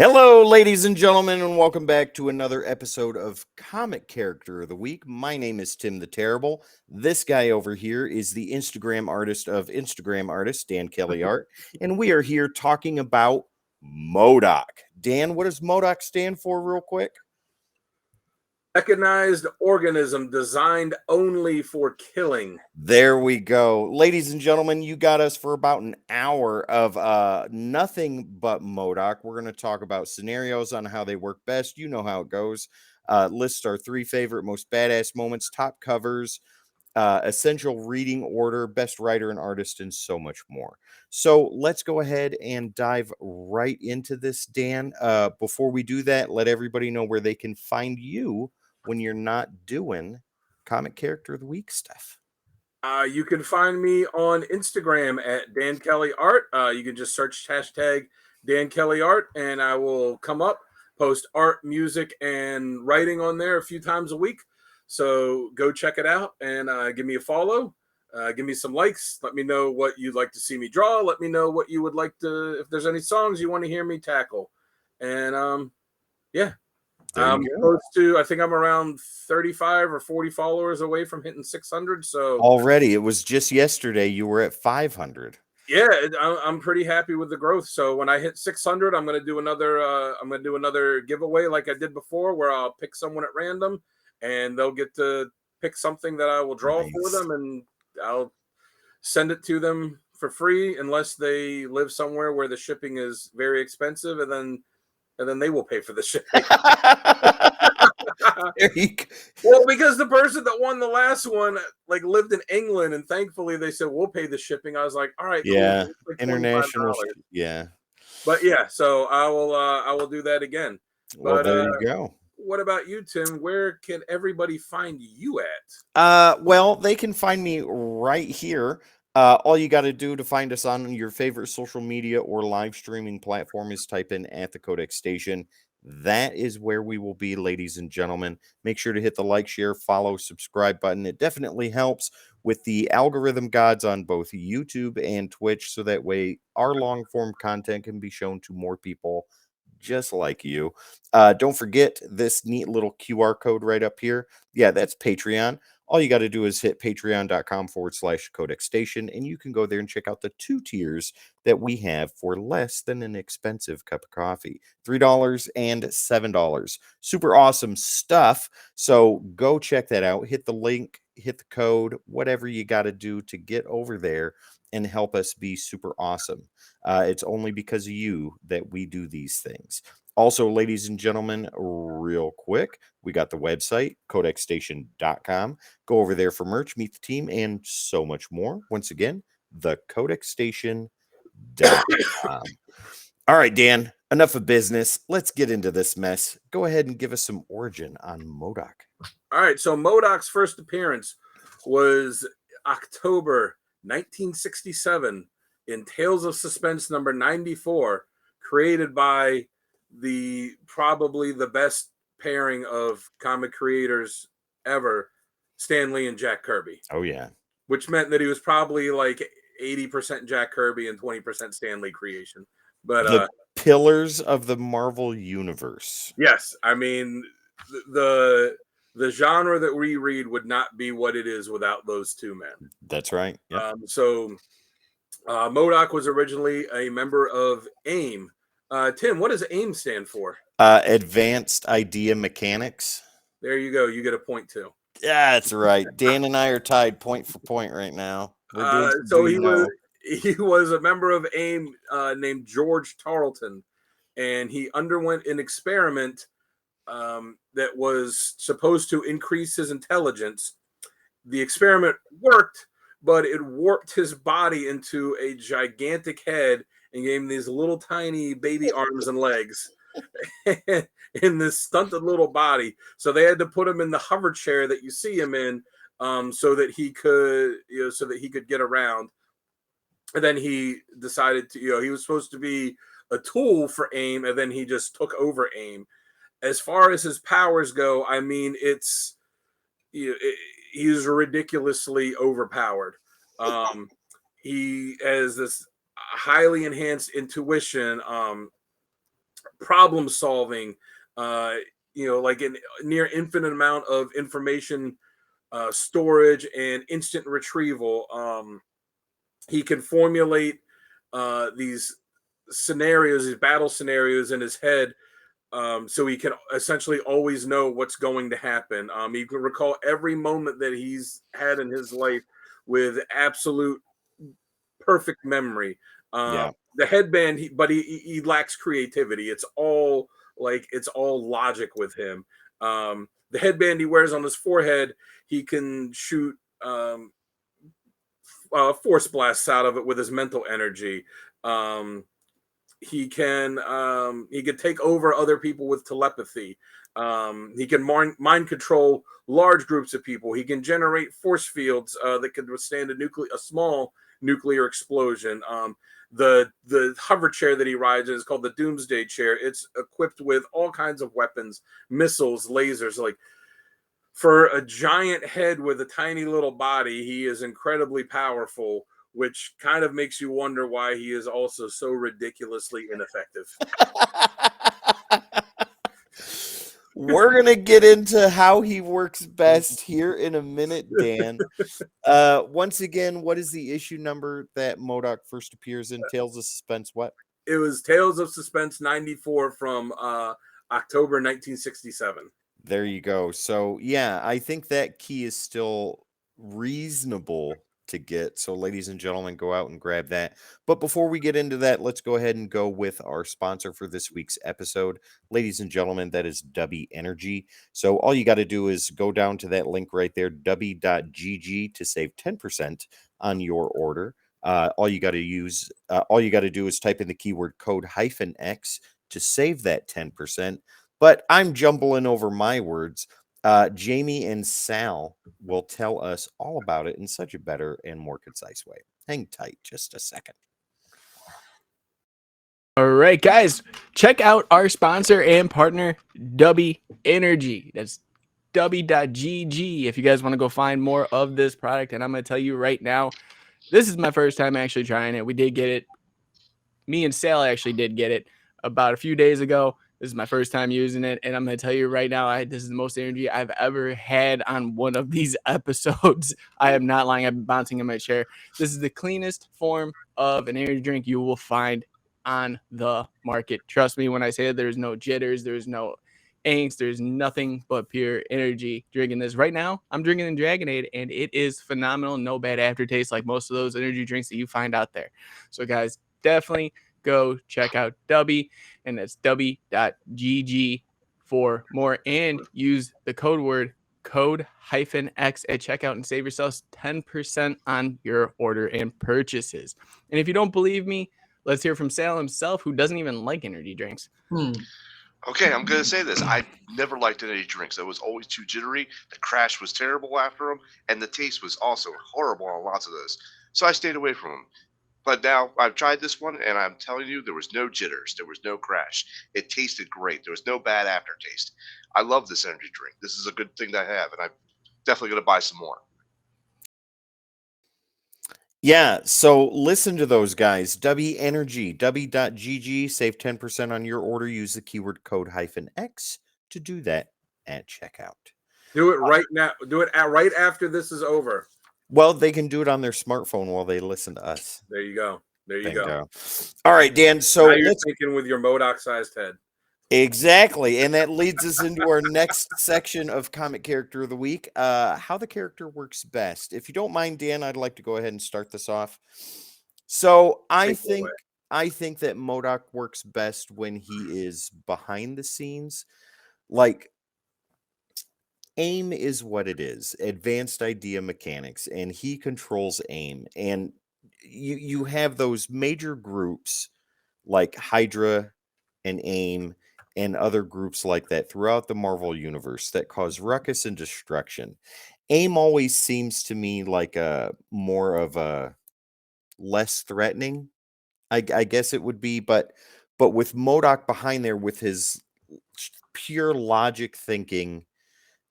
Hello, ladies and gentlemen, and welcome back to another episode of Comic Character of the Week. My name is Tim the Terrible. This guy over here is the Instagram artist of Instagram artist, Dan Kelly Art, and we are here talking about M.O.D.O.K. Dan, what does M.O.D.O.K stand for, real quick? Mechanized organism designed only for killing. There we go. Ladies and gentlemen, you got us for about an hour of nothing but M.O.D.O.K. We're going to talk about scenarios on how they work best. You know how it goes. List our 3 favorite, most badass moments, top covers, essential reading order, best writer and artist, and so much more. So let's go ahead and dive right into this, Dan. Before we do that, let everybody know where they can find you when you're not doing Comic Character of the Week stuff. You can find me on Instagram at Dan Kelly Art. You can just search hashtag Dan Kelly Art, and I will come up, post art, music, and writing on there a few times a week. So go check it out and give me a follow. Give me some likes. Let me know what you'd like to see me draw. Let me know what you would like to, if there's any songs you want to hear me tackle. And yeah. I'm close to, I think I'm around 35 or 40 followers away from hitting 600. So already, it was just yesterday you were at 500. Yeah, I'm pretty happy with the growth. So when I hit 600, I'm going to do another giveaway like I did before, where I'll pick someone at random, and they'll get to pick something that I will draw for them, and I'll send it to them for free, unless they live somewhere where the shipping is very expensive, and then they will pay for the shipping. Well, because the person that won the last one lived in England, and thankfully they said we'll pay the shipping. I was like, all right, yeah, cool. Like international, yeah. But yeah, so I will do that again. Well, there you go. What about you, Tim? Where can everybody find you at? Well, they can find me right here. All you got to do to find us on your favorite social media or live streaming platform is type in at the CodeX station. That is where we will be, ladies and gentlemen. Make sure to hit the like, share, follow, subscribe button. It definitely helps with the algorithm gods on both YouTube and Twitch, so that way our long form content can be shown to more people just like you. Don't forget this neat little QR code right up here. Yeah, that's Patreon. All you got to do is hit patreon.com/CodeX Station, and you can go there and check out the 2 tiers that we have for less than an expensive cup of coffee. $3 and $7. Super awesome stuff. So go check that out. Hit the link, hit the code, whatever you got to do to get over there and help us be super awesome. It's only because of you that we do these things. Also, ladies and gentlemen, real quick, we got the website, codexstation.com. Go over there for merch, meet the team, and so much more. Once again, the codexstation.com. All right, Dan, enough of business. Let's get into this mess. Go ahead and give us some origin on M.O.D.O.K. All right, so M.O.D.O.K's first appearance was October 1967 in Tales of Suspense number 94, created by probably the best pairing of comic creators ever, Stan Lee and Jack Kirby. Oh, yeah. Which meant that he was probably like 80% Jack Kirby and 20% Stan Lee creation. But the pillars of the Marvel Universe. Yes, I mean, the genre that we read would not be what it is without those two men. That's right. Yep. So M.O.D.O.K was originally a member of AIM. Tim, what does AIM stand for? Advanced Idea Mechanics. There you go. You get a point too. Yeah, that's right. Dan and I are tied point for point right now. So he was a member of AIM named George Tarleton, and he underwent an experiment that was supposed to increase his intelligence. The experiment worked, but it warped his body into a gigantic head and gave him these little tiny baby arms and legs in this stunted little body. So they had to put him in the hover chair that you see him in, so that he could get around. And then he decided to, he was supposed to be a tool for AIM, and then he just took over AIM. As far as his powers go, I mean, he's ridiculously overpowered. He has this highly enhanced intuition. problem solving, like a near infinite amount of information storage and instant retrieval. He can formulate these scenarios, these battle scenarios in his head, so he can essentially always know what's going to happen. He can recall every moment that he's had in his life with absolute perfect memory. Yeah. The headband, but he lacks creativity. It's all logic with him. The headband he wears on his forehead, he can shoot force blasts out of it with his mental energy. Um, he can take over other people with telepathy. He can mind control large groups of people. He can generate force fields that could withstand a small nuclear explosion. The hover chair that he rides in is called the Doomsday Chair. It's equipped with all kinds of weapons, missiles, lasers. Like, for a giant head with a tiny little body, he is incredibly powerful, which kind of makes you wonder why he is also so ridiculously ineffective. We're going to get into how he works best here in a minute, Dan. Once again, what is the issue number that M.O.D.O.K first appears in? Tales of Suspense what? It was Tales of Suspense 94 from October 1967. There you go. So, yeah, I think that key is still reasonable to get. So, ladies and gentlemen, go out and grab that. But before we get into that, let's go ahead and go with our sponsor for this week's episode. Ladies and gentlemen, that is Dubby Energy. So, all you got to do is go down to that link right there, dubby.gg, to save 10% on your order. All you got to do is type in the keyword code -X to save that 10%. But I'm jumbling over my words. Jamie and Sal will tell us all about it in such a better and more concise way. Hang tight just a second. All right, guys, check out our sponsor and partner, Dubby Energy. That's dubby.gg if you guys want to go find more of this product. And I'm going to tell you right now, this is my first time actually trying it. We did get it. Me and Sal actually did get it about a few days ago. This is my first time using it, and I'm going to tell you right now, this is the most energy I've ever had on one of these episodes. I am not lying. I've been bouncing in my chair. This is the cleanest form of an energy drink you will find on the market. Trust me when I say that. There's no jitters, there's no angst, there's nothing but pure energy drinking this. Right now, I'm drinking the Dragonade, and it is phenomenal. No bad aftertaste like most of those energy drinks that you find out there. So, guys, definitely go check out Dubby, and that's dubby.gg for more, and use the code word code-X at checkout and save yourselves 10% on your order and purchases. And if you don't believe me, let's hear from Sal himself, who doesn't even like energy drinks. Okay, I'm going to say this. I never liked energy drinks. I was always too jittery. The crash was terrible after them, and the taste was also horrible on lots of those. So I stayed away from them. But now I've tried this one, and I'm telling you, there was no jitters. There was no crash. It tasted great. There was no bad aftertaste. I love this energy drink. This is a good thing to have, and I'm definitely going to buy some more. Yeah, so listen to those guys. Dubby Energy, dubby.gg, save 10% on your order. Use the keyword code -X to do that at checkout. Do it right now. Do it right after this is over. Well, they can do it on their smartphone while they listen to us. There you go. There you go. All right, Dan. So now you're thinking with your M.O.D.O.K sized head. Exactly. And that leads us into our next section of Comic Character of the Week, how the character works best. If you don't mind, Dan, I'd like to go ahead and start this off. So I think that M.O.D.O.K works best when he is behind the scenes. Like, AIM is what it is, advanced idea mechanics, and he controls AIM. And you have those major groups like Hydra and AIM and other groups like that throughout the Marvel universe that cause ruckus and destruction. AIM always seems to me like a more of a less threatening, I guess it would be, but with M.O.D.O.K behind there with his pure logic thinking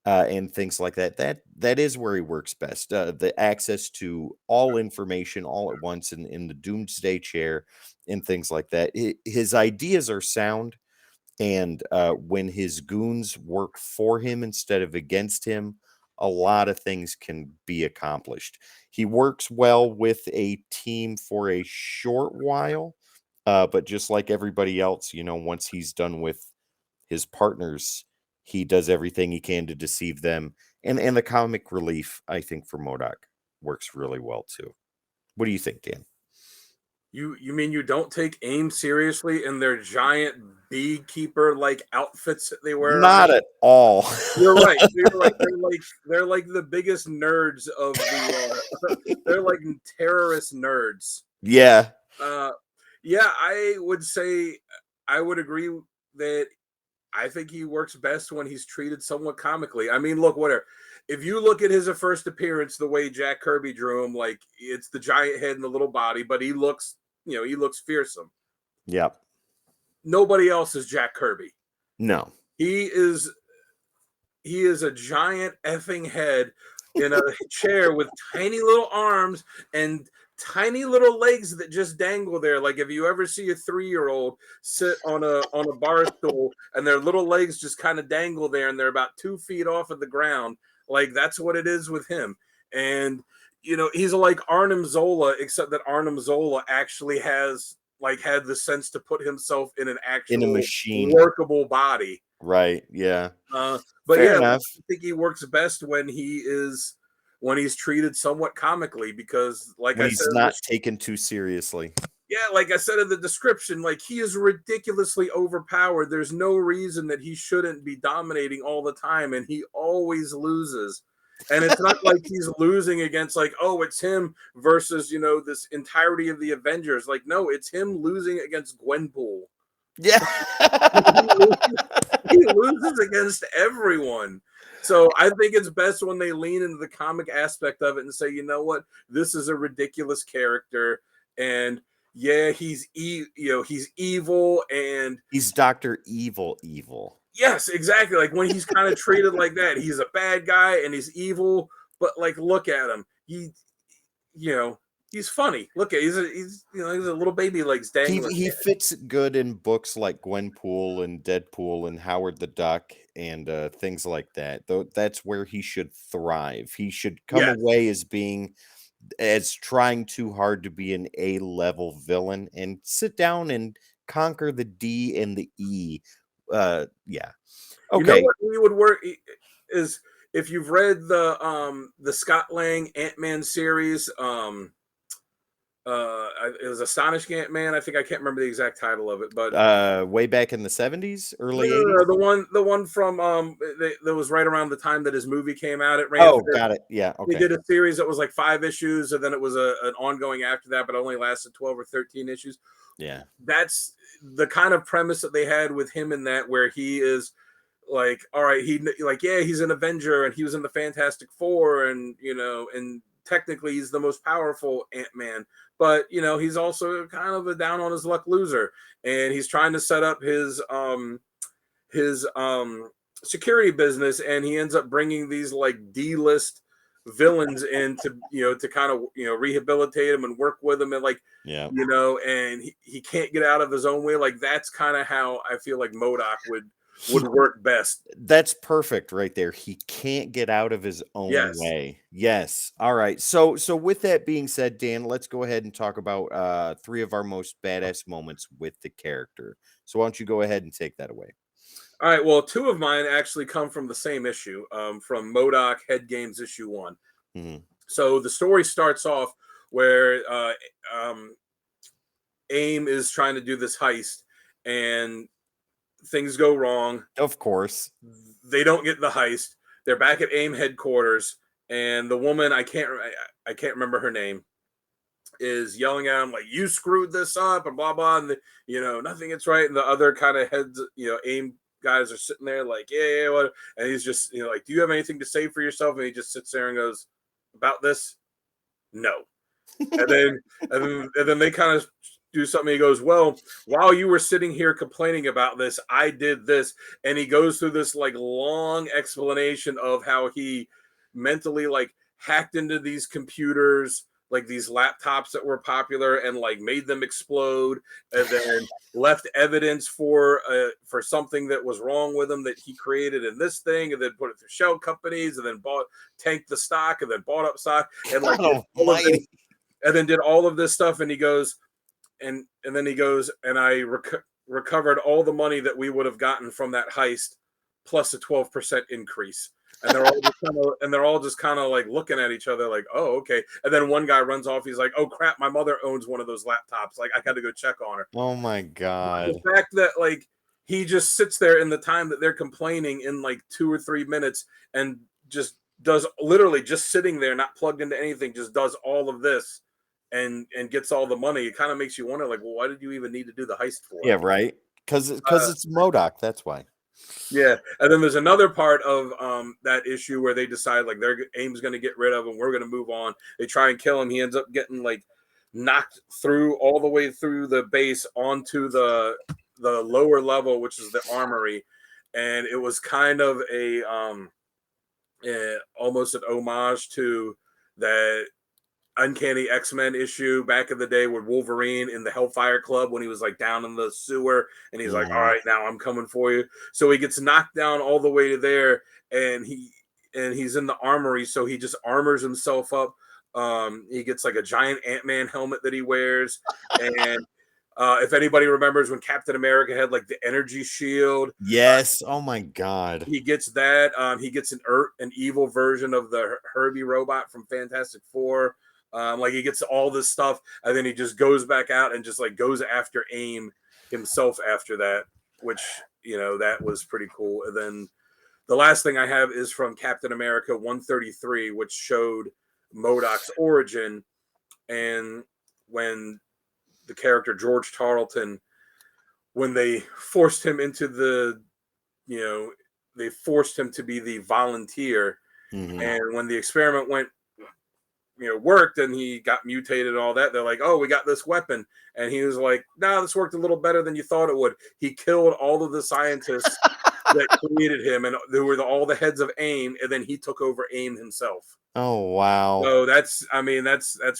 and things like that, that is where he works best. The access to all information all at once in the Doomsday Chair and things like that. His ideas are sound, And when his goons work for him instead of against him, a lot of things can be accomplished. He works well with a team for a short while, but just like everybody else, once he's done with his partners, he does everything he can to deceive them. And the comic relief, I think, for M.O.D.O.K works really well too. What do you think, Dan? You mean you don't take AIM seriously in their giant beekeeper like outfits that they wear? Not at all. You're right. You're right. They're like the biggest nerds of the. They're like terrorist nerds. Yeah. Yeah, I would say I would agree that I think he works best when he's treated somewhat comically. I mean, look, whatever. If you look at his first appearance, the way Jack Kirby drew him, like it's the giant head and the little body, but he looks, he looks fearsome. Yep. Nobody else is Jack Kirby. No. He is a giant effing head in a chair with tiny little arms and tiny little legs that just dangle there. Like if you ever see a 3-year-old sit on a bar stool and their little legs just kind of dangle there and they're about 2 feet off of the ground, like that's what it is with him. And he's like Arnim Zola, except that Arnim Zola actually has had the sense to put himself in an actual machine workable body. Right. Yeah. But Fair yeah, enough. I think he works best when he's treated somewhat comically, because when he's not taken too seriously. Yeah, like I said in the description, like he is ridiculously overpowered. There's no reason that he shouldn't be dominating all the time, and he always loses. And it's not like he's losing against it's him versus this entirety of the Avengers. Like, no, it's him losing against Gwenpool. Yeah. He loses against everyone. So I think it's best when they lean into the comic aspect of it and say, you know what, this is a ridiculous character, and yeah, he's evil, and he's Dr. Evil. Yes, exactly. Like when he's kind of treated like that, he's a bad guy and he's evil, but look at him. He's funny. Look at he's a little baby legs dangling. He fits good in books like Gwenpool and Deadpool and Howard the Duck and things like that. Though that's where he should thrive. He should come away as trying too hard to be an A-level villain and sit down and conquer the D and the E. Yeah. Okay. What we would work is if you've read the Scott Lang Ant-Man series. It was Astonishing Ant-Man. I can't remember the exact title of it, but way back in the 70s, early 80s. No, the one from that was right around the time that his movie came out. It ran. Oh, got it. Yeah, okay. They did a series that was 5 issues, and then it was an ongoing after that, but it only lasted 12 or 13 issues. Yeah, that's the kind of premise that they had with him in that, where he is all right, he's an Avenger and he was in the Fantastic Four, and and technically he's the most powerful Ant-Man, but he's also kind of a down on his luck loser, and he's trying to set up his security business, and he ends up bringing these D-list villains in to kind of rehabilitate him and work with him, and and he can't get out of his own way. That's kind of how I feel like M.O.D.O.K would work best. That's perfect right there. He can't get out of his own way. Yes. All right. So with that being said, Dan, let's go ahead and talk about 3 of our most badass moments with the character. So why don't you go ahead and take that away? All right. Well, 2 of mine actually come from the same issue, from M.O.D.O.K Head Games issue 1. Mm-hmm. So the story starts off where AIM is trying to do this heist, and things go wrong. Of course. They don't get the heist. They're back at AIM headquarters, and the woman, I can't remember her name, is yelling at him you screwed this up and blah blah, and nothing gets right. And the other kind of heads, AIM guys are sitting there yeah, what? And he's just do you have anything to say for yourself? And he just sits there and goes, about this, no. and then they kind of do something. He goes, well, while you were sitting here complaining about this, I did this. And he goes through this long explanation of how he mentally hacked into these computers like these laptops that were popular and like made them explode, and then left evidence for something that was wrong with them that he created in this thing, and then put it through shell companies, and then tanked the stock, and then bought up stock, and like Oh, mighty. and then did all of this stuff, and he goes, and then he goes, and I recovered all the money that we would have gotten from that heist, plus a 12% increase. And they're all just kind of like looking at each other like, oh, okay. And then one guy runs off. He's like, oh crap, my mother owns one of those laptops. Like, I got to go check on her. Oh my God. The fact that like he just sits there in the time that they're complaining in like 2 or 3 minutes and just does, literally just sitting there, not plugged into anything, just does all of this and gets all the money. It kind of makes you wonder, like, well, why did you even need to do the heist for? Yeah, right. Because it's M.O.D.O.K. That's why. Yeah, and then there's another part of that issue where they decide like their AIM's going to get rid of him. We're going to move on. They try and kill him. He ends up getting like knocked through all the way through the base onto the lower level, which is the armory, and it was kind of a almost an homage to that Uncanny X-Men issue back in the day with Wolverine in the Hellfire Club when he was like down in the sewer and he's like, all right, now I'm coming for you. So he gets knocked down all the way to there, and he's in the armory, so he just armors himself up. He gets like a giant Ant-Man helmet that he wears, and if anybody remembers when Captain America had like the energy shield. Yes. Oh my God. He gets that. He gets an evil version of the Herbie robot from Fantastic Four. Like he gets all this stuff, and then he just goes back out and just like goes after AIM himself after that, which, you know, that was pretty cool. And then the last thing I have is from Captain America 133, which showed M.O.D.O.K's origin, and when the character George Tarleton, when they forced him into they forced him to be the volunteer, and when the experiment worked and he got mutated and all that, they're like, oh, we got this weapon, and he was like, no, this worked a little better than you thought it would. He killed all of the scientists that created him, and they were all the heads of AIM, and then he took over AIM himself. Oh wow. So that's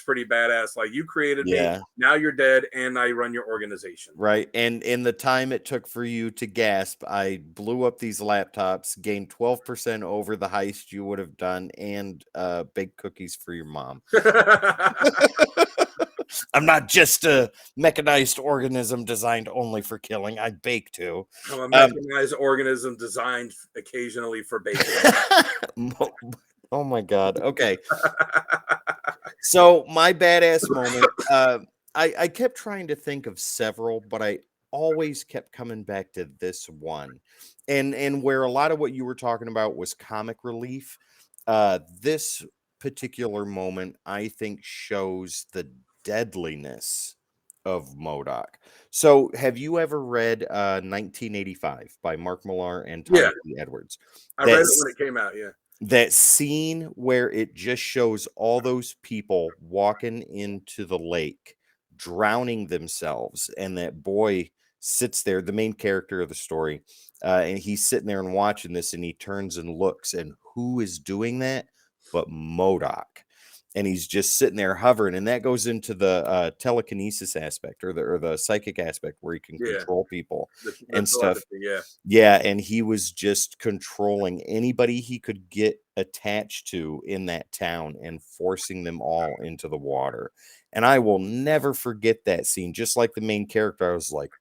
pretty badass. Like, you created me, now you're dead, and I run your organization. Right. And in the time it took for you to gasp, I blew up these laptops, gained 12% over the heist you would have done, and baked cookies for your mom. I'm not just a mechanized organism designed only for killing. I bake too. I'm a mechanized organism designed occasionally for baking. Oh my God. Okay. So my badass moment, I kept trying to think of several, but I always kept coming back to this one. And where a lot of what you were talking about was comic relief, this particular moment, I think, shows the deadliness of M.O.D.O.K. So have you ever read 1985 by Mark Millar and Tom Edwards? I read it when it came out, That scene where it just shows all those people walking into the lake, drowning themselves, and that boy sits there, the main character of the story, and he's sitting there and watching this, and he turns and looks, and who is doing that but M.O.D.O.K. And he's just sitting there hovering, and that goes into the telekinesis aspect or the psychic aspect where he can control people and stuff. Yeah, and he was just controlling anybody he could get attached to in that town and forcing them all into the water. And I will never forget that scene. Just like the main character, I was like,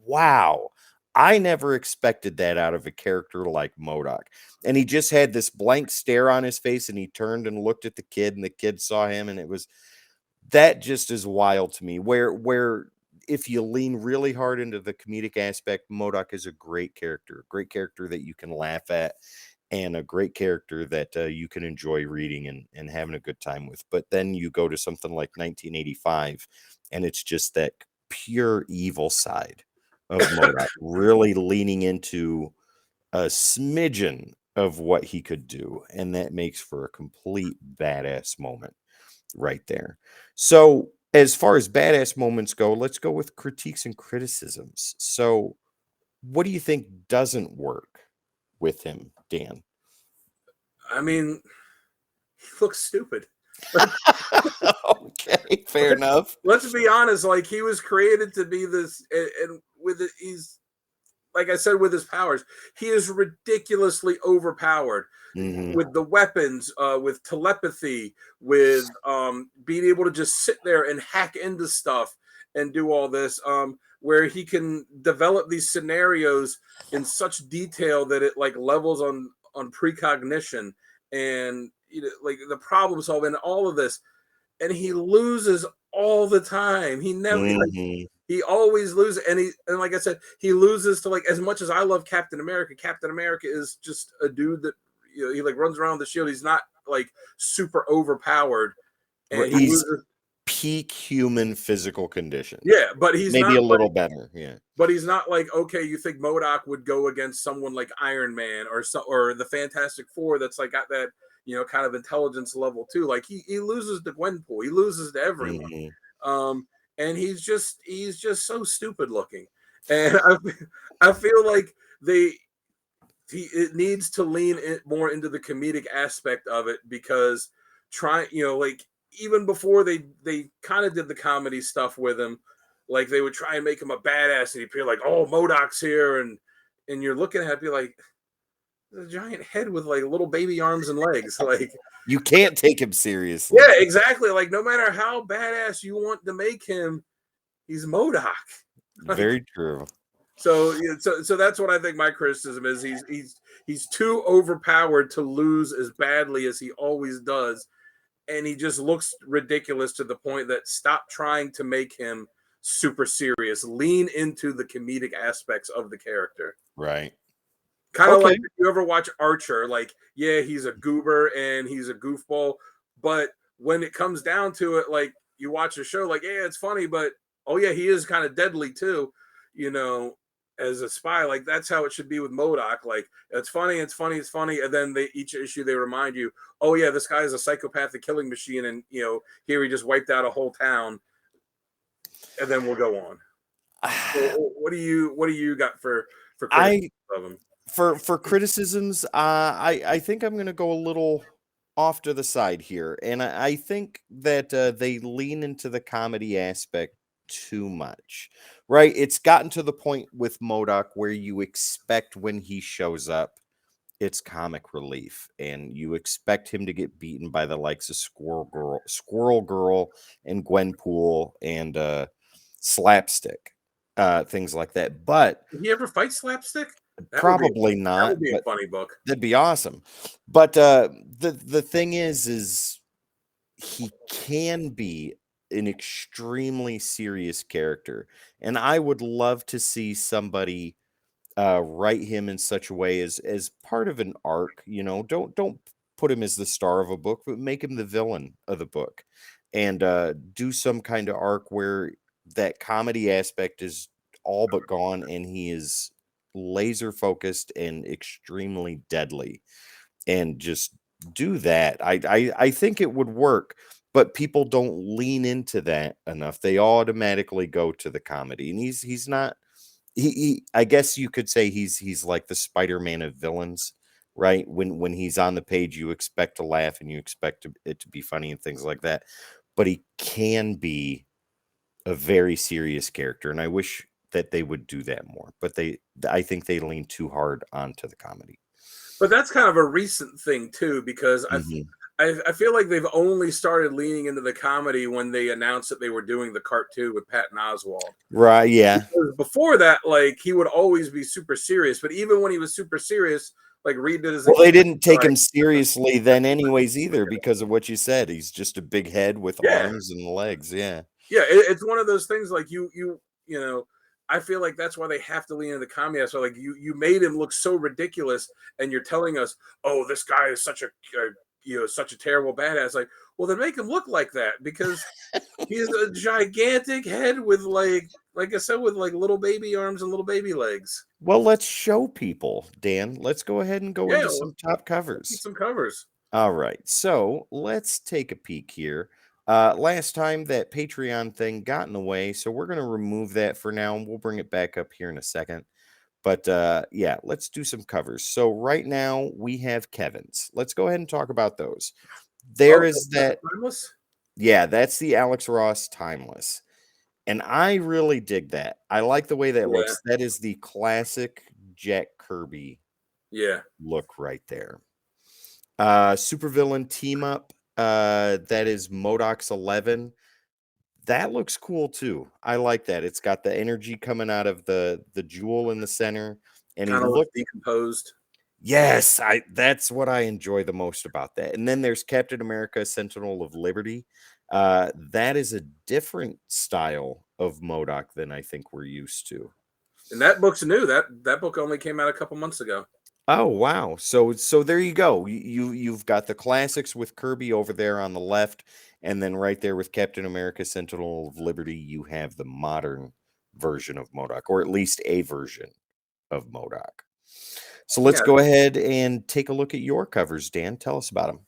wow, I never expected that out of a character like M.O.D.O.K. And he just had this blank stare on his face, and he turned and looked at the kid, and the kid saw him, and that just is wild to me. Where if you lean really hard into the comedic aspect, M.O.D.O.K. is a great character that you can laugh at, and a great character that you can enjoy reading and having a good time with. But then you go to something like 1985, and it's just that pure evil side of M.O.D.O.K. really leaning into a smidgen of what he could do, and that makes for a complete badass moment right there. So as far as badass moments go, let's go with critiques and criticisms. So what do you think doesn't work with him, Dan? I mean, he looks stupid. Okay, fair enough. Let's be honest. Like he was created to be this, and with it, he's like I said, with his powers, he is ridiculously overpowered Mhm. with the weapons, with telepathy, with being able to just sit there and hack into stuff and do all this. Where he can develop these scenarios in such detail that it like levels on precognition and like the problem solving, all of this, and he loses all the time. He never like Mhm. he always loses, and like I said, he loses to like as much as I love Captain America. Captain America is just a dude that he like runs around with the shield. He's not like super overpowered, and he He's loses. peak human physical condition. Yeah, but he's Maybe not a little like, better. Yeah. but he's not like, okay, you think M.O.D.O.K would go against someone like Iron Man or the Fantastic Four that's like got that kind of intelligence level too. Like he loses to Gwenpool, he loses to everyone. Mhm. Um, and he's just so stupid looking, and I feel like it needs to lean more into the comedic aspect of it because like even before they kind of did the comedy stuff with him, like they would try and make him a badass and he'd be like, oh, M.O.D.O.K's here, and you're looking at it, be like, a giant head with like little baby arms and legs. Like, You can't take him seriously. yeah, exactly. Like, no matter how badass you want to make him, he's M.O.D.O.K. Like, Very true. so that's what I think my criticism is. He's too overpowered to lose as badly as he always does, and he just looks ridiculous to the point that stop trying to make him super serious. Lean into the comedic aspects of the character. Right. Kind of like Okay. if you ever watch Archer, like, yeah, he's a goober and he's a goofball, but when it comes down to it, like you watch the show, like, yeah, it's funny, but oh yeah, he is kind of deadly too, as a spy. Like that's how it should be with M.O.D.O.K. Like it's funny, and then each issue they remind you, oh yeah, this guy is a psychopathic killing machine, and here he just wiped out a whole town, and then we'll go on. So, what do you got for criticism of him? For criticisms, I think I'm gonna go a little off to the side here, and I think that they lean into the comedy aspect too much. Right? It's gotten to the point with M.O.D.O.K where you expect when he shows up, it's comic relief, and you expect him to get beaten by the likes of Squirrel Girl, and Gwenpool, and Slapstick, things like that. But Did he ever fight Slapstick? probably That not. would be a But funny book. that'd be awesome. But the thing is he can be an extremely serious character, and I would love to see somebody write him in such a way as part of an arc. Don't put him as the star of a book, but make him the villain of the book, and do some kind of arc where that comedy aspect is all but gone, and he is laser focused and extremely deadly, and just do that. I think it would work, but people don't lean into that enough. They automatically go to the comedy, and he's not. I guess you could say he's like the Spider-Man of villains, right? When he's on the page, you expect to laugh and you expect it to be funny and things like that. But he can be a very serious character, and I wish that they would do that more. But I think they lean too hard onto the comedy. But that's kind of a recent thing too, because Mhm. I feel like they've only started leaning into the comedy when they announced that they were doing the cartoon with Patton Oswalt. Right? Yeah. Because before that, like he would always be super serious. But even when he was super serious, like Reed did as a Well, they kid, didn't take like, him seriously then, anyways, either, because of what you said. He's just a big head with yeah, arms and legs. Yeah. yeah, it's one of those things like I feel like that's why they have to lean into the comedy. So like you made him look so ridiculous, and you're telling us, oh, this guy is such a terrible badass. Like, well, then make him look like that, because he's a gigantic head with like I said, with like little baby arms and little baby legs. Well, let's show people, Dan. Let's go ahead and go Yeah, into some top let's get covers. some covers. All right. So let's take a peek here. Last time that Patreon thing got in the way, so we're going to remove that for now, and we'll bring it back up here in a second. But yeah, let's do some covers. So right now we have Kevin's. Let's go ahead and talk about those. There Oh, is that. Timeless? Yeah, that's the Alex Ross Timeless. And I really dig that. I like the way that Yeah. looks. That is the classic Jack Kirby Yeah. look right there. Supervillain team up. That is M.O.D.O.K's 11. That looks cool too. I like that. It's got the energy coming out of the jewel in the center, and he Kind of look. decomposed. Yes, that's what I enjoy the most about that. And then there's Captain America, Sentinel of Liberty. That is a different style of M.O.D.O.K than I think we're used to. And that book's new. That book only came out a couple months ago. Oh wow. So there you go. You've got the classics with Kirby over there on the left, and then right there with Captain America, Sentinel of Liberty, you have the modern version of M.O.D.O.K, or at least a version of M.O.D.O.K. So let's Yeah. go ahead and take a look at your covers, Dan. Tell us about them.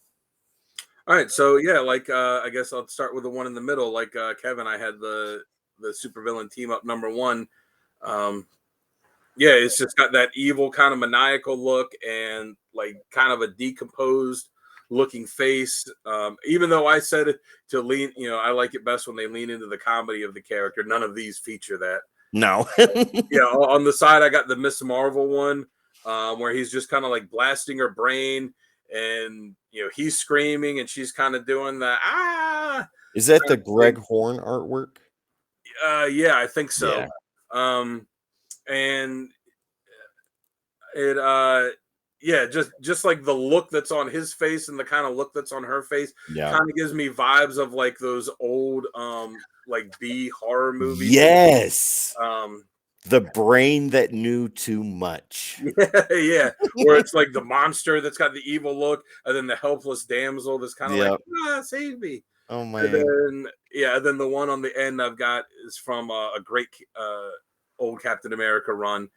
All right, so yeah, like I guess I'll start with the one in the middle. Like Kevin, I had the supervillain team up #1. Yeah, it's just got that evil kind of maniacal look and like kind of a decomposed looking face. Even though I said it to lean, I like it best when they lean into the comedy of the character. None of these feature that. No. Yeah, on the side I got the Miss Marvel one, where he's just kind of like blasting her brain, and he's screaming and she's kind of doing the Is that kind the of Greg thing. Horn artwork? Yeah, I think so. Yeah. And it yeah, just like the look that's on his face and the kind of look that's on her face Yeah. kind of gives me vibes of like those old like B horror movies. Yes. Um The brain that knew too much. yeah, where it's like the monster that's got the evil look, and then the helpless damsel that's kind of like, save me. Oh And man. then the one on the end I've got is from a great old Captain America run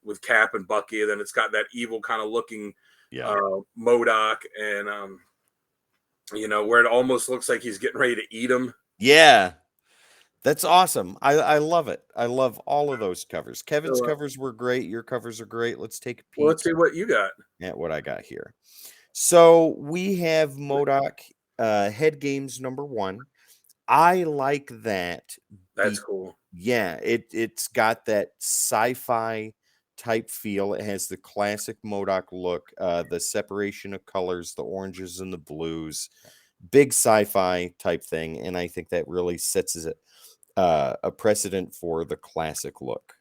with Cap and Bucky. And then it's got that evil kind of looking M.O.D.O.K, and where it almost looks like he's getting ready to eat him. Yeah. That's awesome. I love it. I love all of those covers. Kevin's covers were great. Your covers are great. Let's take a peek. Well, let's see what you got. At what I got here. So we have M.O.D.O.K Head Games #1. I like that. That's cool. Yeah, it's got that sci-fi type feel. It has the classic M.O.D.O.K look, the separation of colors, the oranges and the blues, big sci-fi type thing, and I think that really sets it a precedent for the classic look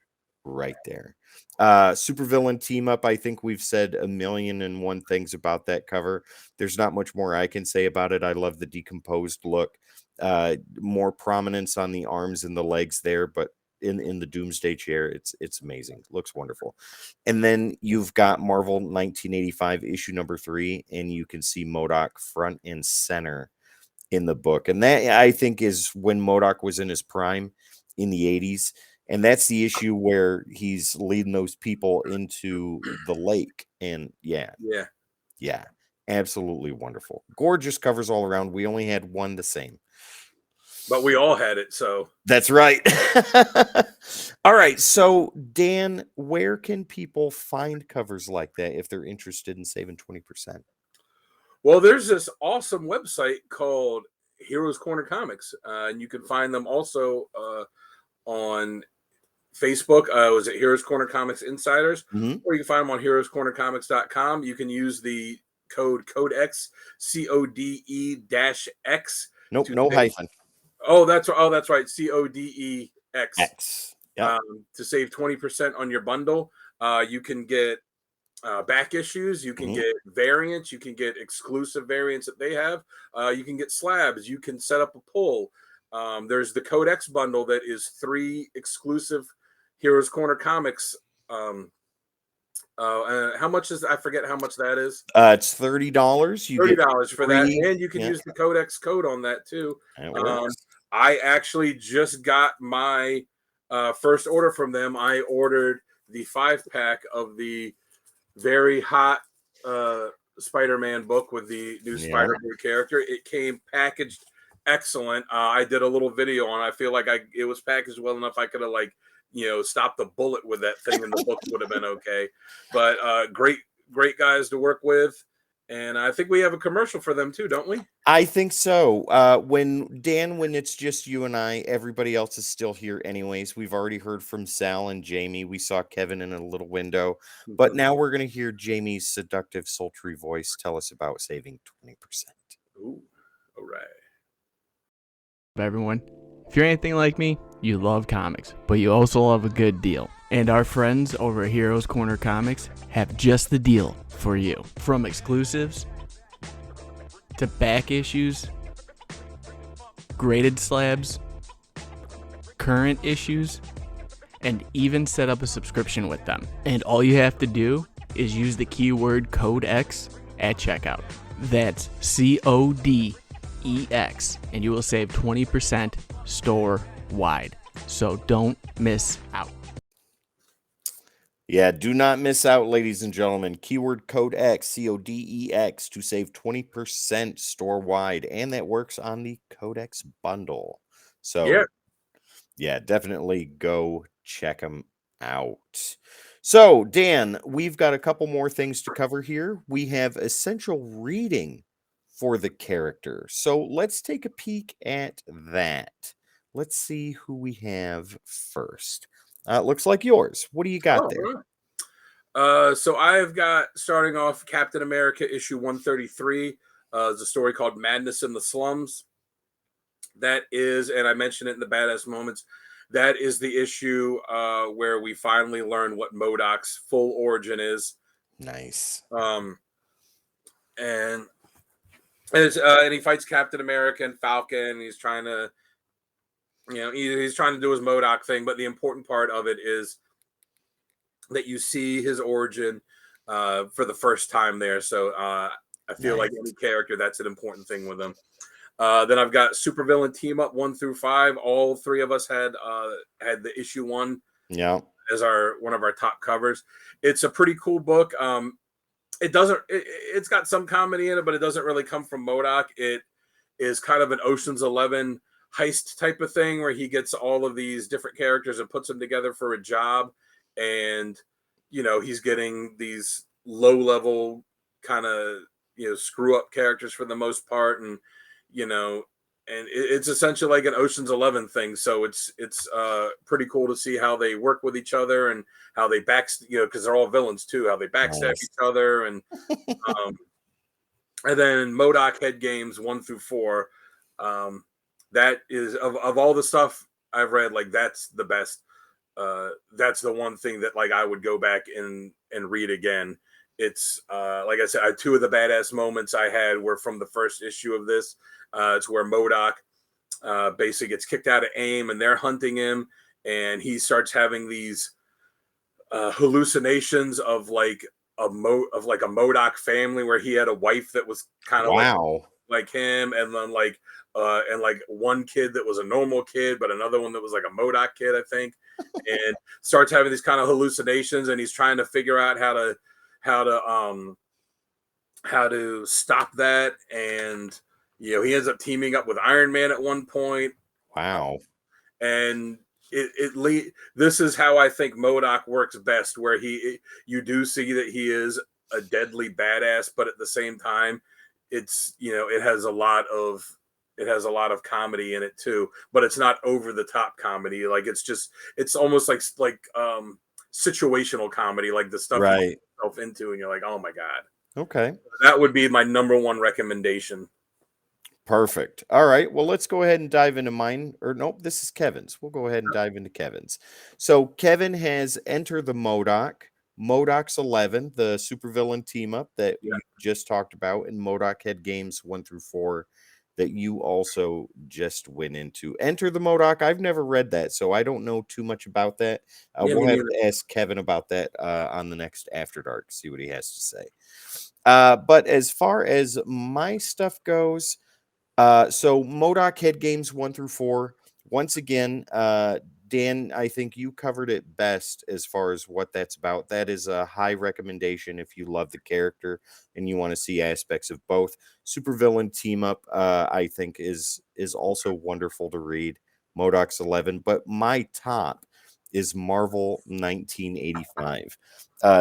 right there. Supervillain team up. I think we've said 1,000,001 things about that cover. There's not much more I can say about it. I love the decomposed look. More prominence on the arms and the legs there, but in the Doomsday chair, it's amazing. Looks wonderful. And then you've got Marvel 1985 issue #3, and you can see M.O.D.O.K front and center in the book. And that, I think, is when M.O.D.O.K was in his prime in the 80s. And that's the issue where he's leading those people into the lake. And yeah, absolutely wonderful. Gorgeous covers all around. We only had one the same. But we all had it, so. That's right. All right. So, Dan, where can people find covers like that if they're interested in saving 20%? Well, there's this awesome website called Heroes Corner Comics, and you can find them also on Facebook. Was it Heroes Corner Comics Insiders? Mm-hmm. Or you can find them on heroscornercomics.com. You can use the code CodeX, CODE-X. Nope, no hyphen. Oh, that's right, CODEX. X. Yep. To save 20% on your bundle. You can get back issues, you can get variants, you can get exclusive variants that they have, you can get slabs, you can set up a pull. There's the CodeX bundle that is 3 exclusive Heroes Corner Comics. How much is, I forget how much that is. It's $30. You get $30 for that, and you can use the CodeX code on that too. I actually just got my first order from them. I ordered the 5-pack of the very hot Spider-Man book with the new Spider-Man character. It came packaged excellent. I did a little video on it. I feel like it was packaged well enough. I could have stopped the bullet with that thing, and the book would have been okay. But great guys to work with, And I think we have a commercial for them too, don't we? I think so. When it's just you and I, everybody else is still here anyways. We've already heard from Sal and Jamie. We saw Kevin in a little window, but now we're going to hear Jamie's seductive, sultry voice tell us about saving 20%. Ooh, all right. Everyone, if you're anything like me, you love comics, but you also love a good deal. And our friends over at Heroscornercomics have just the deal for you. From exclusives to back issues, graded slabs, current issues, and even set up a subscription with them. And all you have to do is use the keyword CodeX at checkout. That's CODEX, and you will save 20% store-wide. So don't miss out. Yeah, do not miss out, ladies and gentlemen. Keyword CodeX, CODEX, to save 20% store-wide, and that works on the CodeX bundle. So, yeah, definitely go check them out. So, Dan, we've got a couple more things to cover here. We have essential reading for the character. So, let's take a peek at that. Let's see who we have first. Looks like yours. What do you got there? So I've got, starting off, Captain America issue 133. It's a story called Madness in the Slums. That is, and I mentioned it in the Badass Moments, that is the issue where we finally learn what M.O.D.O.K's full origin is. Nice. And he fights Captain America and Falcon. He's trying to, he's trying to do his M.O.D.O.K thing, but the important part of it is that you see his origin for the first time there. So I feel like any character, that's an important thing with him. Then I've got Supervillain Team Up 1 through 5. All three of us had the issue 1 as one of our top covers. It's a pretty cool book. It's got some comedy in it, but it doesn't really come from M.O.D.O.K. It is kind of an Ocean's 11 heist type of thing where he gets all of these different characters and puts them together for a job. And, he's getting these low level kind of, screw up characters for the most part. And, and it's essentially like an Ocean's 11 thing. So it's pretty cool to see how they work with each other and how they because they're all villains too, how they backstab each other. And, and then M.O.D.O.K Head Games 1 through 4. That is of all the stuff I've read, like that's the best. That's the one thing that like I would go back and read again. It's like I said, two of the Badass Moments I had were from the first issue of this. It's where M.O.D.O.K basically gets kicked out of AIM and they're hunting him, and he starts having these hallucinations of like a M.O.D.O.K family where he had a wife that was kind of like him, and then and one kid that was a normal kid, but another one that was like a M.O.D.O.K kid, I think, and starts having these kind of hallucinations, and he's trying to figure out how to stop that. And he ends up teaming up with Iron Man at one point. Wow. And this is how I think M.O.D.O.K works best, where you do see that he is a deadly badass, but at the same time, it's it has a lot of comedy in it too, but it's not over the top comedy. Like it's almost like situational comedy, like the stuff you put yourself into and you're like, oh my god. Okay, that would be my number one recommendation. Perfect. All right, well, let's go ahead and dive into mine. Or nope, this is Kevin's. We'll go ahead and dive into Kevin's. So Kevin has Enter the M.O.D.O.K, M.O.D.O.K's 11, the supervillain team up that we just talked about, and M.O.D.O.K Head Games 1 through 4 that you also just went into. Enter the M.O.D.O.K, I've never read that, so I don't know too much about that. We'll have to ask Kevin about that on the next After Dark, see what he has to say. But as far as my stuff goes, so M.O.D.O.K Head Games 1 through 4, once again, Dan, I think you covered it best as far as what that's about. That is a high recommendation if you love the character and you want to see aspects of both. Supervillain Team Up, I think, is also wonderful to read. M.O.D.O.K's 11, but my top is Marvel 1985,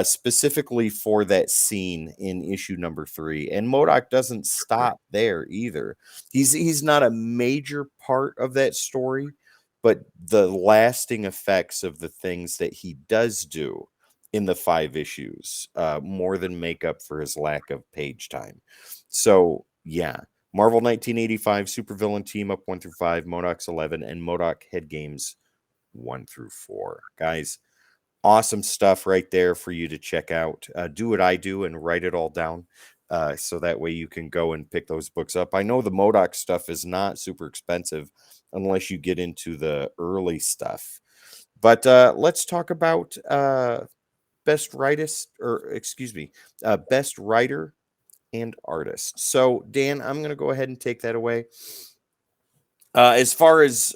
specifically for that scene in issue number 3. And M.O.D.O.K doesn't stop there either. He's not a major part of that story, but the lasting effects of the things that he does do in the 5 issues more than make up for his lack of page time. So yeah, Marvel 1985 supervillain team up 1 through 5, M.O.D.O.K's 11, and M.O.D.O.K head games 1 through 4. Guys, awesome stuff right there for you to check out. Do what I do and write it all down, so that way you can go and pick those books up. I know the M.O.D.O.K stuff is not super expensive unless you get into the early stuff. But let's talk about best writer and artist. So Dan, I'm going to go ahead and take that away. As far as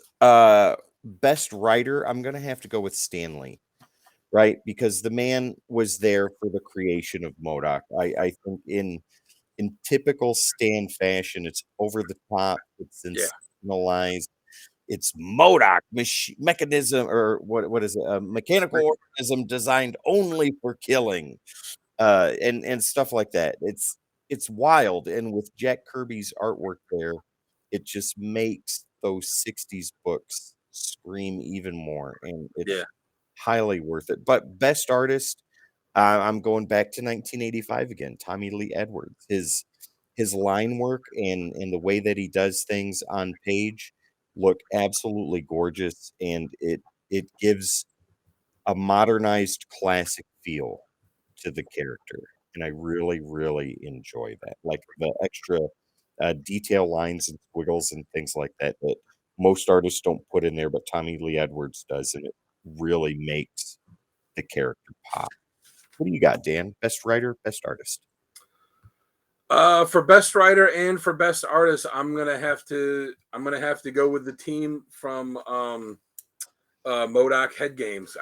best writer, I'm going to have to go with Stan Lee, right? Because the man was there for the creation of M.O.D.O.K. I think in typical Stan fashion, it's over the top, it's sensationalized, it's M.O.D.O.K mechanism, or what is it? A mechanical organism designed only for killing, and stuff like that. It's wild, and with Jack Kirby's artwork there, it just makes those 60s books scream even more, and it's highly worth it. But best artist, I'm going back to 1985 again. Tommy Lee Edwards. His line work and the way that he does things on page look absolutely gorgeous, and it gives a modernized classic feel to the character, and I really, really enjoy that. Like the extra detail lines and squiggles and things like that that most artists don't put in there, but Tommy Lee Edwards does, and it really makes the character pop. What do you got, Dan? Best writer, best artist? For best writer and for best artist, I'm gonna have to go with the team from M.O.D.O.K Head Games.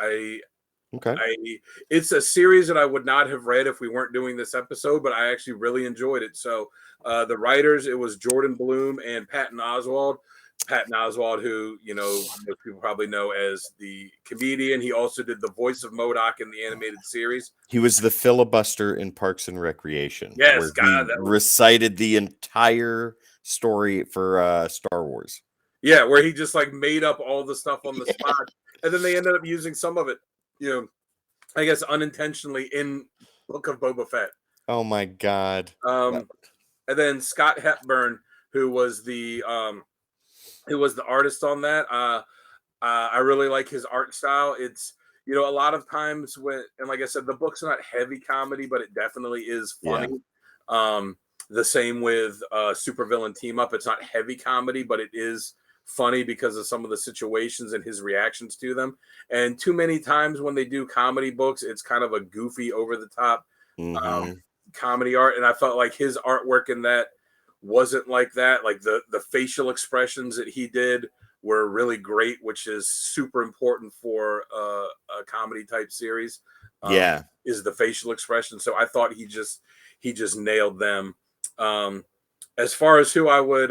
It's a series that I would not have read if we weren't doing this episode, but I actually really enjoyed it. So the writers, it was Jordan Bloom and Patton Oswalt. Patton Oswalt, who most people probably know as the comedian. He also did the voice of M.O.D.O.K in the animated series. He was the filibuster in Parks and Recreation. Yes, where God, he recited the entire story for Star Wars. Yeah, where he just like made up all the stuff on the spot, and then they ended up using some of it, I guess unintentionally in Book of Boba Fett. Oh my God! And then Scott Hepburn, who was the artist on that. I really like his art style. It's a lot of times and like I said, the book's not heavy comedy, but it definitely is funny. Yeah. The same with Supervillain Team Up. It's not heavy comedy, but it is funny because of some of the situations and his reactions to them. And too many times when they do comedy books, it's kind of a goofy, over the top comedy art. And I felt like his artwork in that wasn't like that. Like the facial expressions that he did were really great, which is super important for a comedy type series. Is the facial expression. So I thought he just nailed them. As far as who I would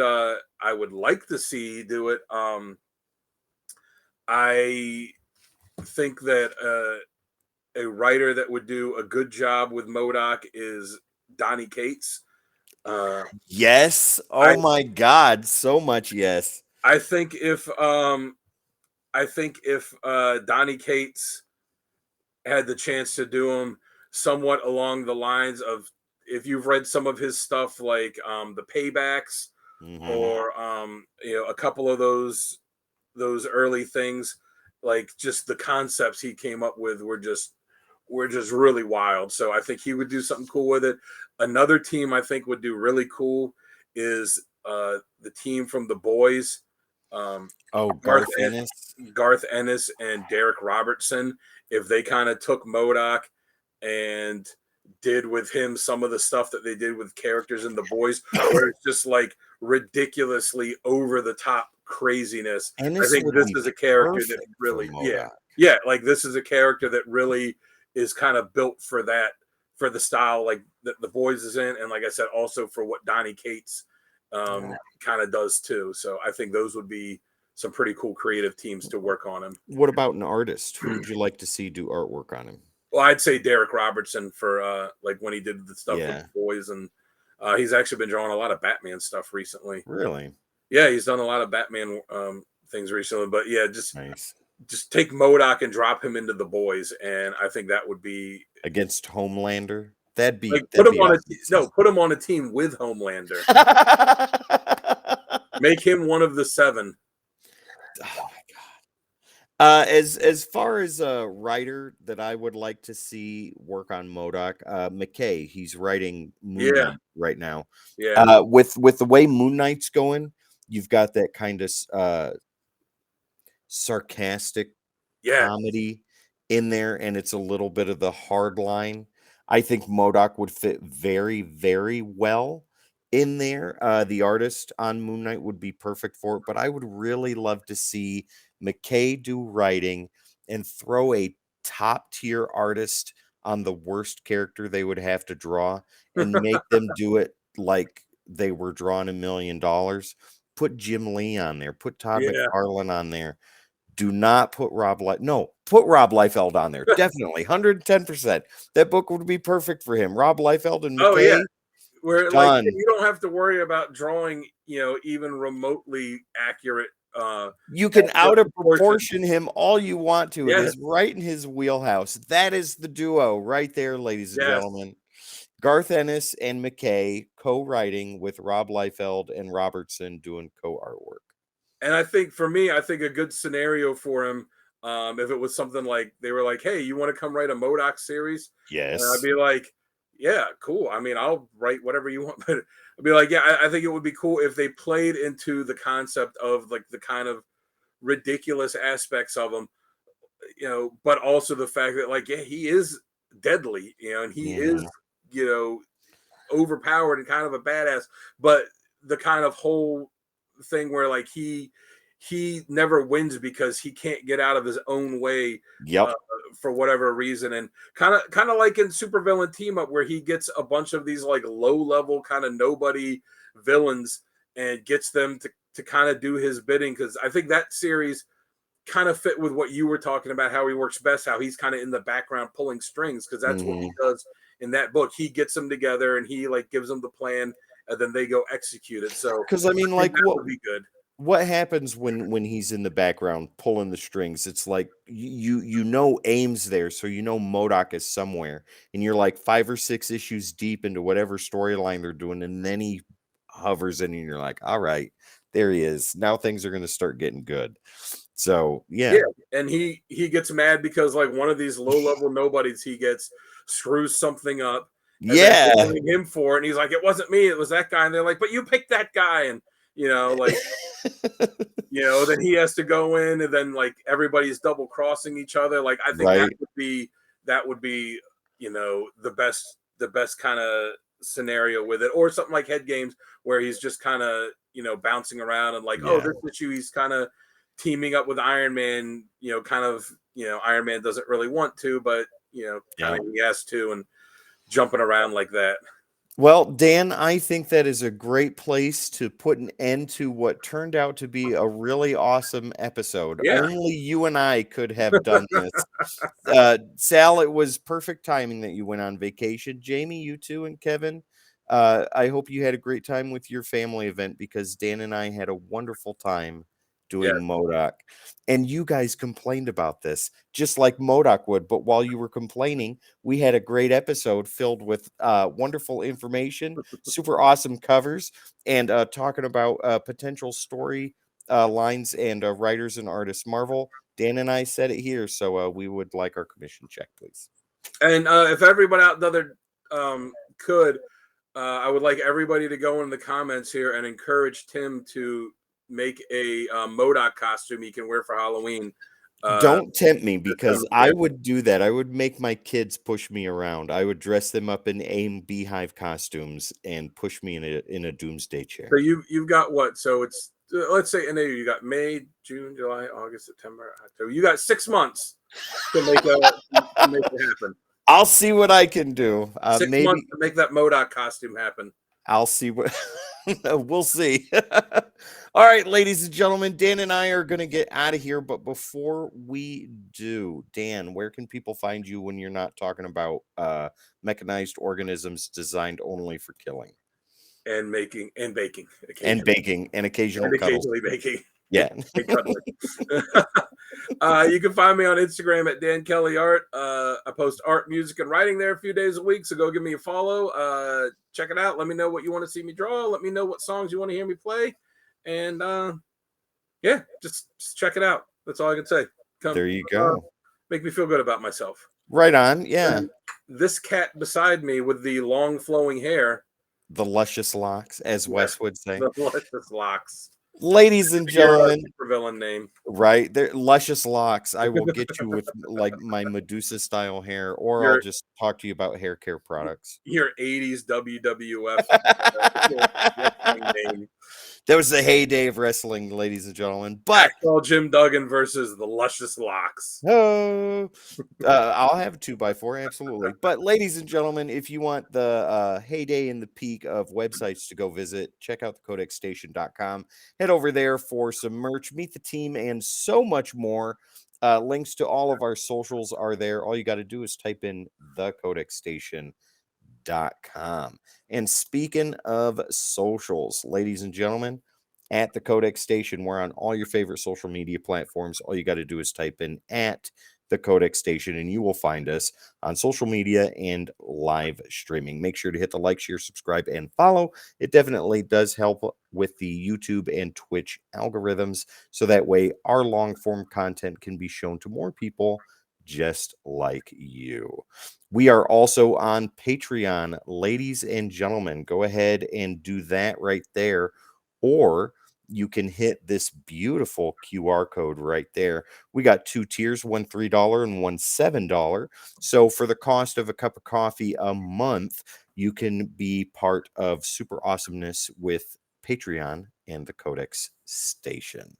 like to see do it, I think that a writer that would do a good job with M.O.D.O.K is Donny Cates. Yes. Oh my God. So much yes. I think if Donny Cates had the chance to do them somewhat along the lines of, if you've read some of his stuff, like the Paybacks, or a couple of those early things, like just the concepts he came up with were just really wild. So I think he would do something cool with it. Another team I think would do really cool is the team from The Boys. Garth Ennis and Derek Robertson. If they kind of took M.O.D.O.K and did with him some of the stuff that they did with characters in The Boys, where it's just like ridiculously over the top craziness. Ennis, I think this is a character that really, like this is a character that really is kind of built for that, for the style like that The Boys is in, and like I said, also for what Donny Cates kind of does too. So I think those would be some pretty cool creative teams to work on him. What about an artist? Who would you like to see do artwork on him? Well, I'd say Derek Robertson for like when he did the stuff with Yeah. the boys, and he's actually been drawing a lot of Batman stuff recently. Really? Yeah, he's done a lot of Batman things recently. But yeah, Nice. just take M.O.D.O.K and drop him into the boys, and I think that would be Against Homelander. That'd be like that'd put him be on awesome. put him on a team with Homelander. Make him one of the 7. Oh my god. As far as a writer that I would like to see work on M.O.D.O.K, McKay, he's writing Moon Knight right now. Yeah. With the way Moon Knight's going, you've got that kind of sarcastic comedy in there, and it's a little bit of the hard line. I think M.O.D.O.K would fit very, very well in there. The artist on Moon Knight would be perfect for it, but I would really love to see McKay do writing and throw a top tier artist on the worst character they would have to draw and make them do it like they were drawing $1 million. Put Jim Lee on there, put Todd McFarlane on there. Do not put Rob put Rob Liefeld on there. Definitely 110%. That book would be perfect for him. Rob Liefeld and McKay. Where done. like you don't have to worry about drawing, even remotely accurate. You can out of proportion him all you want to. It is right in his wheelhouse. That is the duo right there, ladies and gentlemen. Garth Ennis and McKay co-writing with Rob Liefeld and Robertson doing co-artwork. And I think for me, a good scenario for him, if it was something like they were like, "Hey, you want to come write a M.O.D.O.K series?" Yes. And I'd be like, "Yeah, cool. I mean, I'll write whatever you want." But I'd be like, "Yeah, I think it would be cool if they played into the concept of like the kind of ridiculous aspects of him, but also the fact that like, yeah, he is deadly, and he is, overpowered and kind of a badass, but the kind of whole thing where like he never wins because he can't get out of his own way for whatever reason, and kind of like in Supervillain Team Up where he gets a bunch of these like low level kind of nobody villains and gets them to kind of do his bidding, because I think that series kind of fit with what you were talking about, how he works best, how he's kind of in the background pulling strings, because that's what he does in that book. He gets them together and he like gives them the plan, and then they go execute it. So because I mean, like, what would be good? What happens when he's in the background pulling the strings? It's like Aim's there, so M.O.D.O.K is somewhere, and you're like 5 or 6 issues deep into whatever storyline they're doing, and then he hovers in, and you're like, all right, there he is. Now things are going to start getting good. So yeah, and he gets mad because like one of these low level nobodies he gets screws something up. And they're blaming him for it, and he's like, "It wasn't me, it was that guy." And they're like, "But you picked that guy," and like, then he has to go in, and then like everybody's double crossing each other. Like I think that would be the best kind of scenario with it, or something like Head Games where he's just kind of bouncing around and like, oh, this issue he's kind of teaming up with Iron Man. Iron Man doesn't really want to, but kind of he has to, and jumping around like that. Well, Dan, I think that is a great place to put an end to what turned out to be a really awesome episode. Only you and I could have done this. Sal, it was perfect timing that you went on vacation. Jamie, you too, and Kevin, I hope you had a great time with your family event, because Dan and I had a wonderful time doing M.O.D.O.K. And you guys complained about this, just like M.O.D.O.K would. But while you were complaining, we had a great episode filled with wonderful information, super awesome covers, and talking about potential story lines and writers and artists. Marvel, Dan and I said it here, so we would like our commission check, please. And if everybody out there could, I would like everybody to go in the comments here and encourage Tim to make a M.O.D.O.K costume he can wear for Halloween. Don't tempt me, because I would do that. I would make my kids push me around. I would dress them up in AIM Beehive costumes and push me in a doomsday chair. So you've got what? So it's let's say in you got May, June, July, August, September, October. You got 6 months to make it happen. I'll see what I can do. 6 months to make that M.O.D.O.K costume happen. I'll see what We'll see. All right, ladies and gentlemen, Dan and I are going to get out of here. But before we do, Dan, where can people find you when you're not talking about mechanized organisms designed only for killing? And making and baking. And baking and occasional cuddles. Occasionally baking. Yeah. And cuddling. You can find me on Instagram at Dan Kelly Art. I post art, music, and writing there a few days a week. So go give me a follow. Check it out. Let me know what you want to see me draw. Let me know what songs you want to hear me play. And yeah, just check it out. That's all I can say. There you go. Make me feel good about myself. Right on. Yeah. And this cat beside me with the long flowing hair. The luscious locks, as Wes would say. The luscious locks. Ladies and gentlemen, villain name, right? They're luscious locks. I will get you with like my Medusa style hair, or I'll just talk to you about hair care products. Your 80s WWF name. That was the heyday of wrestling, ladies and gentlemen. But Jim Duggan versus the luscious locks. Oh, I'll have a 2x4, absolutely. But ladies and gentlemen, if you want the heyday and the peak of websites to go visit, check out the CodeXStation.com. Head over there for some merch, meet the team, and so much more. Links to all of our socials are there. All you got to do is type in the CodeXStation.com. And speaking of socials, ladies and gentlemen, at the Codex Station, we're on all your favorite social media platforms. All you got to do is type in at the Codex Station, and you will find us on social media and live streaming. Make sure to hit the like, share, subscribe, and follow. It definitely does help with the YouTube and Twitch algorithms, so that way our long-form content can be shown to more people just like you. We are also on Patreon, ladies and gentlemen. Go ahead and do that right there, or you can hit this beautiful QR code right there. We got 2 tiers, one $3 and one $7. So for the cost of a cup of coffee a month, you can be part of super awesomeness with Patreon and the Codex Station.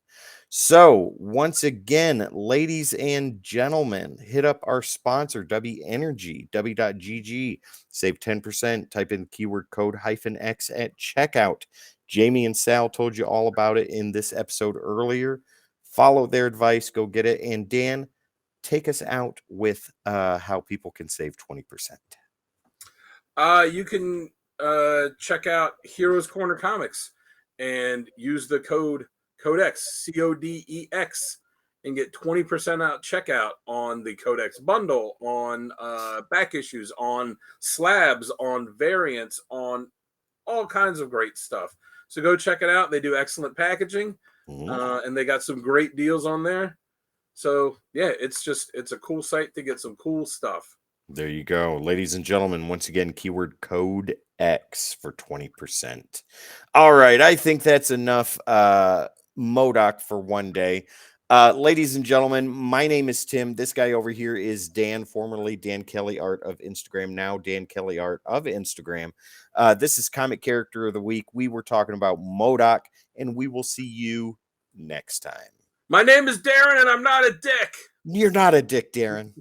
So once again, ladies and gentlemen, hit up our sponsor, Dubby Energy, Dubby.gg. Save 10%. Type in keyword code -X at checkout. Jamie and Sal told you all about it in this episode earlier. Follow their advice. Go get it. And Dan, take us out with how people can save 20%. You can check out Heroscornercomics and use the code CodeX, CODEX, and get 20% out checkout on the Codex bundle, on back issues, on slabs, on variants, on all kinds of great stuff. So go check it out. They do excellent packaging, and they got some great deals on there. So yeah, it's a cool site to get some cool stuff. There you go. Ladies and gentlemen, once again, keyword code X for 20%. All right. I think that's enough M.O.D.O.K for one day. Ladies and gentlemen, my name is Tim. This guy over here is Dan, formerly Dan Kelly Art of Instagram, now Dan Kelly Art of Instagram. This is Comic Character of the Week. We were talking about M.O.D.O.K, and we will see you next time. My name is Darren, and I'm not a dick. You're not a dick, Darren.